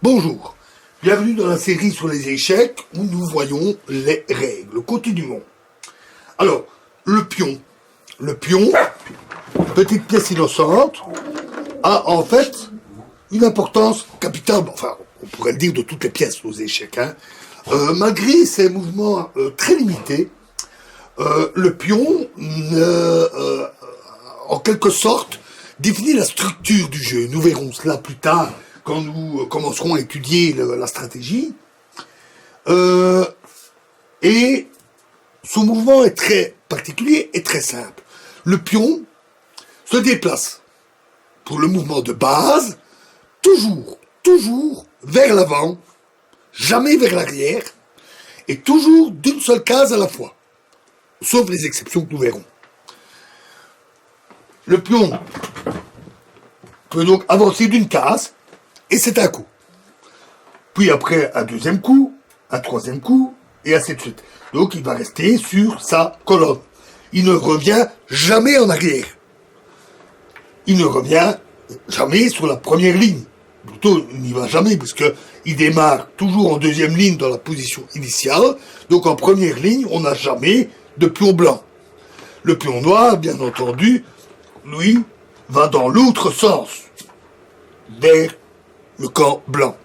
Bonjour, bienvenue dans la série sur les échecs où nous voyons les règles. Continuons. Alors, le pion, petite pièce innocente, a en fait une importance capitale, enfin, on pourrait le dire de toutes les pièces aux échecs. Malgré ses mouvements très limités, le pion, en quelque sorte, définit la structure du jeu. Nous verrons cela plus tard quand nous commencerons à étudier la stratégie. Et son mouvement est très particulier et très simple. Le pion se déplace pour le mouvement de base, toujours vers l'avant, jamais vers l'arrière, et toujours d'une seule case à la fois, sauf les exceptions que nous verrons. Le pion peut donc avancer d'une case, et c'est un coup. Puis après, un deuxième coup, un troisième coup, et ainsi de suite. Donc il va rester sur sa colonne. Il ne revient jamais en arrière. Il ne revient jamais sur la première ligne. Plutôt, il n'y va jamais, puisqu'il démarre toujours en deuxième ligne dans la position initiale. Donc en première ligne, on n'a jamais de pion blanc. Le pion noir, bien entendu, lui, va dans l'autre sens, vers le camp blanc.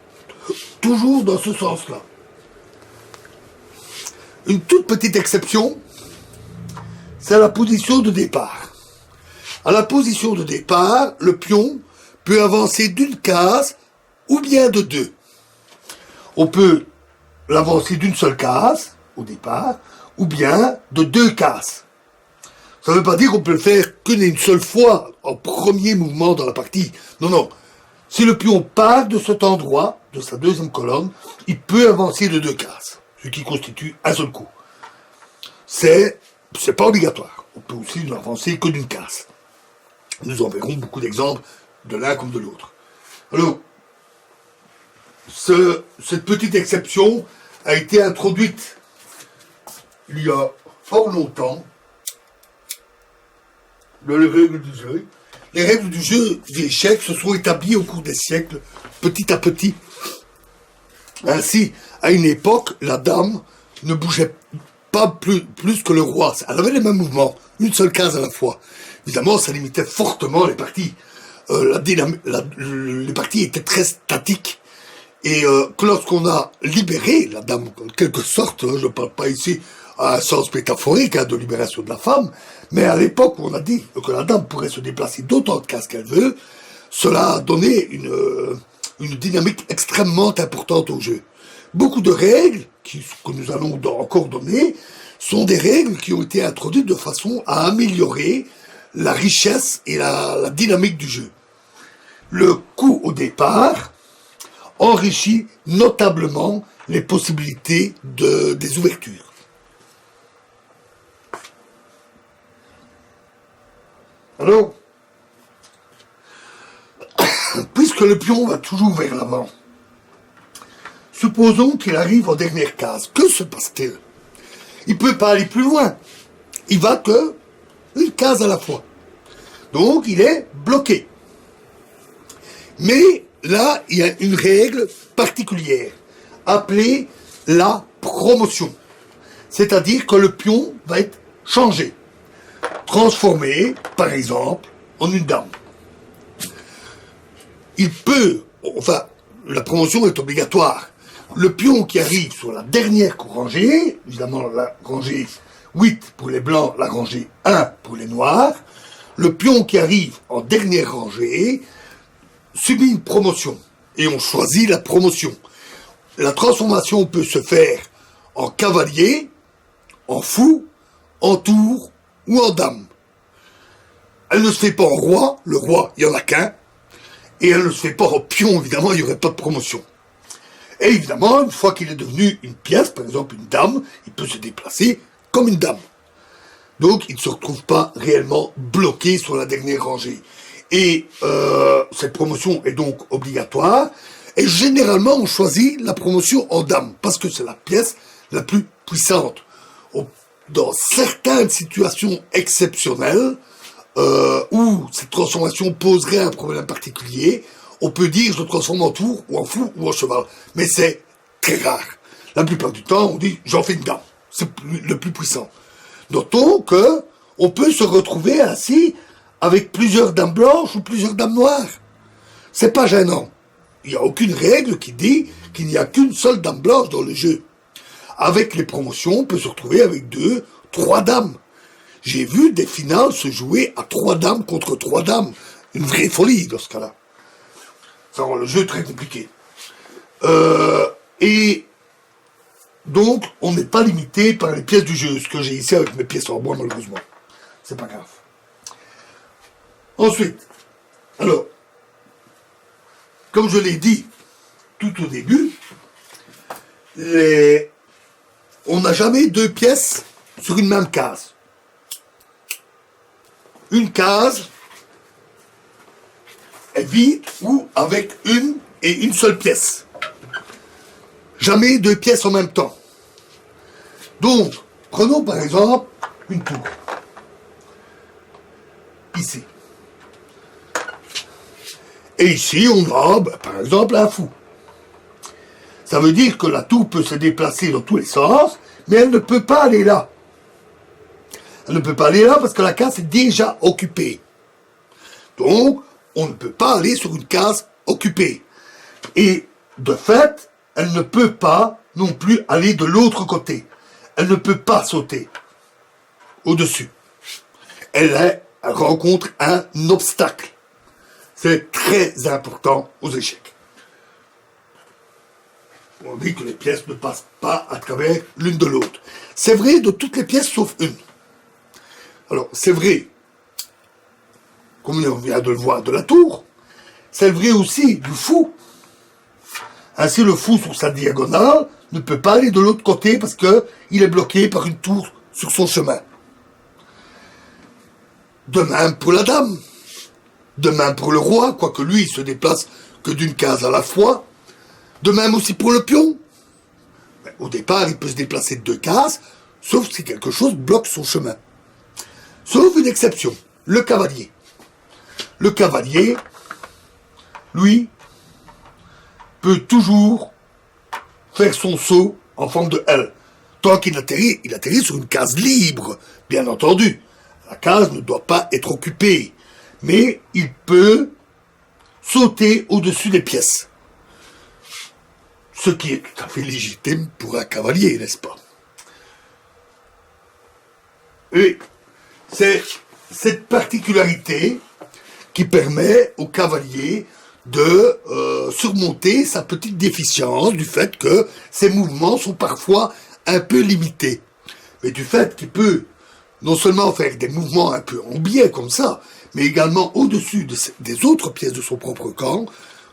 Toujours dans ce sens-là. Une toute petite exception, c'est la position de départ. À la position de départ, le pion peut avancer d'une case ou bien de deux. On peut l'avancer d'une seule case au départ ou bien de deux cases. Ça ne veut pas dire qu'on peut le faire qu'une seule fois en premier mouvement dans la partie. Non. Si le pion part de cet endroit, de sa deuxième colonne, il peut avancer de deux cases, ce qui constitue un seul coup. C'est pas obligatoire. On peut aussi n'avancer que d'une case. Nous en verrons beaucoup d'exemples de l'un comme de l'autre. Alors, cette petite exception a été introduite il y a fort longtemps dans les règles du jeu. Les règles du jeu d'échecs se sont établies au cours des siècles, petit à petit. Ainsi, à une époque, la dame ne bougeait pas plus que le roi. Elle avait les mêmes mouvements, une seule case à la fois. Évidemment, ça limitait fortement les parties. Les parties étaient très statiques. Et que lorsqu'on a libéré la dame, en quelque sorte, je ne parle pas ici à un sens métaphorique de libération de la femme, mais à l'époque où on a dit que la dame pourrait se déplacer d'autant de cases qu'elle veut, cela a donné une dynamique extrêmement importante au jeu. Beaucoup de règles, que nous allons encore donner, sont des règles qui ont été introduites de façon à améliorer la richesse et la dynamique du jeu. Le coup au départ enrichit notablement les possibilités des ouvertures. Alors, puisque le pion va toujours vers l'avant, supposons qu'il arrive en dernière case. Que se passe-t-il? Il ne peut pas aller plus loin. Il va que une case à la fois. Donc, il est bloqué. Mais là, il y a une règle particulière, appelée la promotion. C'est-à-dire que le pion va être changé, transformé, par exemple, en une dame. La promotion est obligatoire. Le pion qui arrive sur la dernière rangée, évidemment la rangée 8 pour les blancs, la rangée 1 pour les noirs, le pion qui arrive en dernière rangée subit une promotion. Et on choisit la promotion. La transformation peut se faire en cavalier, en fou, en tour ou en dame. Elle ne se fait pas en roi, le roi, il n'y en a qu'un, et elle ne se fait pas en pion, évidemment, il n'y aurait pas de promotion. Et évidemment, une fois qu'il est devenu une pièce, par exemple une dame, il peut se déplacer comme une dame. Donc, il ne se retrouve pas réellement bloqué sur la dernière rangée. Et cette promotion est donc obligatoire, et généralement, on choisit la promotion en dame, parce que c'est la pièce la plus puissante. Dans certaines situations exceptionnelles, où cette transformation poserait un problème particulier, on peut dire je transforme en tour, ou en fou, ou en cheval. Mais c'est très rare. La plupart du temps, on dit j'en fais une dame. C'est le plus puissant. Notons que on peut se retrouver ainsi avec plusieurs dames blanches ou plusieurs dames noires. C'est pas gênant. Il n'y a aucune règle qui dit qu'il n'y a qu'une seule dame blanche dans le jeu. Avec les promotions, on peut se retrouver avec 2, 3 dames. J'ai vu des finales se jouer à 3 dames contre 3 dames. Une vraie folie dans ce cas-là. Ça rend le jeu très compliqué. Et donc, on n'est pas limité par les pièces du jeu, ce que j'ai ici avec mes pièces en bois, malheureusement. C'est pas grave. Ensuite, alors, comme je l'ai dit tout au début, on n'a jamais 2 pièces sur une même case. Une case est vide ou avec une et une seule pièce. Jamais 2 pièces en même temps. Donc, prenons par exemple une tour. Ici. Et ici, on a, par exemple, un fou. Ça veut dire que la tour peut se déplacer dans tous les sens, mais elle ne peut pas aller là. Elle ne peut pas aller là parce que la case est déjà occupée. Donc, on ne peut pas aller sur une case occupée. Et, de fait, elle ne peut pas non plus aller de l'autre côté. Elle ne peut pas sauter au-dessus. Elle rencontre un obstacle. C'est très important aux échecs. On dit que les pièces ne passent pas à travers l'une de l'autre. C'est vrai de toutes les pièces sauf une. Alors, c'est vrai, comme on vient de le voir, de la tour. C'est vrai aussi du fou. Ainsi, le fou sur sa diagonale ne peut pas aller de l'autre côté parce qu'il est bloqué par une tour sur son chemin. De même pour la dame. De même pour le roi, quoique lui, il se déplace que d'une case à la fois. De même aussi pour le pion. Au départ, il peut se déplacer de 2 cases, sauf si quelque chose bloque son chemin. Sauf une exception, le cavalier. Le cavalier, lui, peut toujours faire son saut en forme de L. Tant qu'il atterrit, il atterrit sur une case libre, bien entendu. La case ne doit pas être occupée, mais il peut sauter au-dessus des pièces. Ce qui est tout à fait légitime pour un cavalier, n'est-ce pas? Et c'est cette particularité qui permet au cavalier de surmonter sa petite déficience du fait que ses mouvements sont parfois un peu limités. Mais du fait qu'il peut non seulement faire des mouvements un peu en biais comme ça, mais également au-dessus des autres pièces de son propre camp,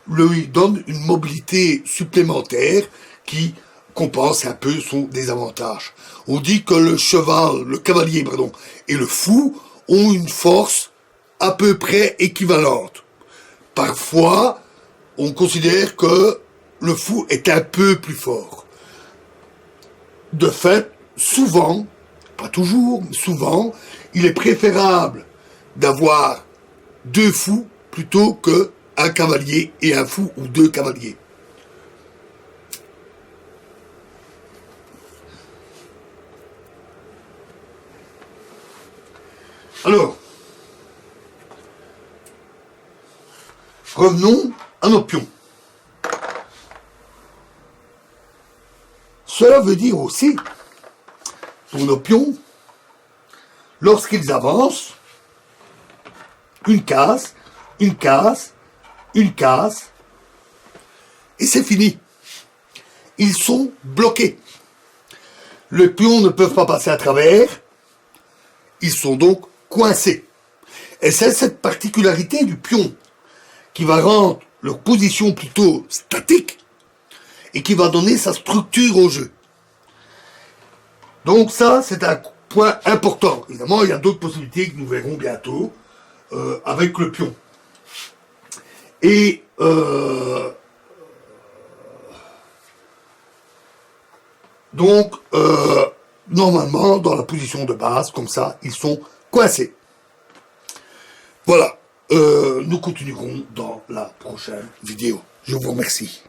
lui donne une mobilité supplémentaire qui compense un peu son désavantage. On dit que le cavalier, et le fou ont une force à peu près équivalente. Parfois, on considère que le fou est un peu plus fort. De fait, souvent, pas toujours, mais souvent, il est préférable d'avoir 2 fous plutôt qu'un cavalier et un fou ou 2 cavaliers. Alors, revenons à nos pions. Cela veut dire aussi, pour nos pions, lorsqu'ils avancent, une case, une case, une case, et c'est fini. Ils sont bloqués. Les pions ne peuvent pas passer à travers, ils sont donc coincés. Et c'est cette particularité du pion qui va rendre leur position plutôt statique et qui va donner sa structure au jeu. Donc ça, c'est un point important. Évidemment, il y a d'autres possibilités que nous verrons bientôt avec le pion. Et donc, normalement, dans la position de base, comme ça, ils sont coincés. Voilà. Nous continuerons dans la prochaine vidéo. Je vous remercie.